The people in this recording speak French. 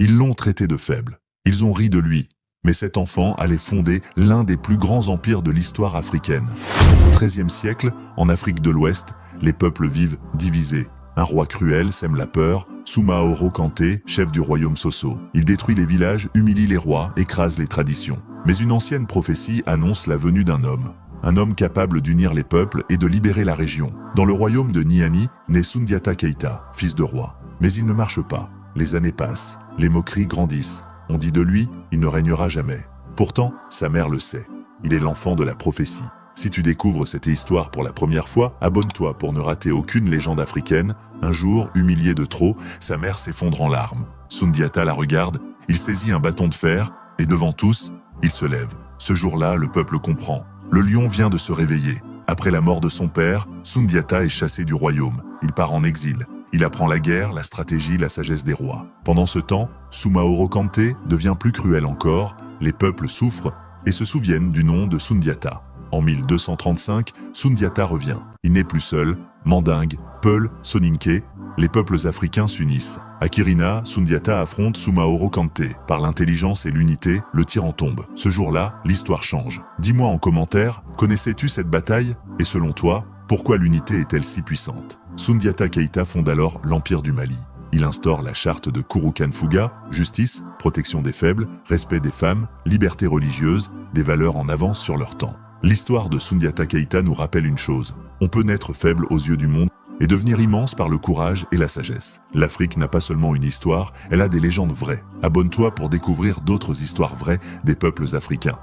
Ils l'ont traité de faible. Ils ont ri de lui. Mais cet enfant allait fonder l'un des plus grands empires de l'histoire africaine. Au XIIIe siècle, en Afrique de l'Ouest, les peuples vivent divisés. Un roi cruel sème la peur, Soumaoro Kanté, chef du royaume Soso. Il détruit les villages, humilie les rois, écrase les traditions. Mais une ancienne prophétie annonce la venue d'un homme capable d'unir les peuples et de libérer la région. Dans le royaume de Niani, naît Soundiata Keita, fils de roi. Mais il ne marche pas. Les années passent, les moqueries grandissent. On dit de lui, il ne régnera jamais. Pourtant, sa mère le sait. Il est l'enfant de la prophétie. Si tu découvres cette histoire pour la première fois, abonne-toi pour ne rater aucune légende africaine. Un jour, humilié de trop, sa mère s'effondre en larmes. Soundiata la regarde, il saisit un bâton de fer, et devant tous, il se lève. Ce jour-là, le peuple comprend. Le lion vient de se réveiller. Après la mort de son père, Soundiata est chassé du royaume. Il part en exil. Il apprend la guerre, la stratégie, la sagesse des rois. Pendant ce temps, Soumaoro Kanté devient plus cruel encore, les peuples souffrent et se souviennent du nom de Soundiata. En 1235, Soundiata revient. Il n'est plus seul, Mandingue, Peul, Soninké, les peuples africains s'unissent. À Kirina, Soundiata affronte Soumaoro Kanté. Par l'intelligence et l'unité, le tyran tombe. Ce jour-là, l'histoire change. Dis-moi en commentaire, connaissais-tu cette bataille? Et selon toi, pourquoi l'unité est-elle si puissante? Soundiata Keita fonde alors l'Empire du Mali. Il instaure la charte de Kouroukan-Fouga, justice, protection des faibles, respect des femmes, liberté religieuse, des valeurs en avance sur leur temps. L'histoire de Soundiata Keita nous rappelle une chose. On peut naître faible aux yeux du monde et devenir immense par le courage et la sagesse. L'Afrique n'a pas seulement une histoire, elle a des légendes vraies. Abonne-toi pour découvrir d'autres histoires vraies des peuples africains.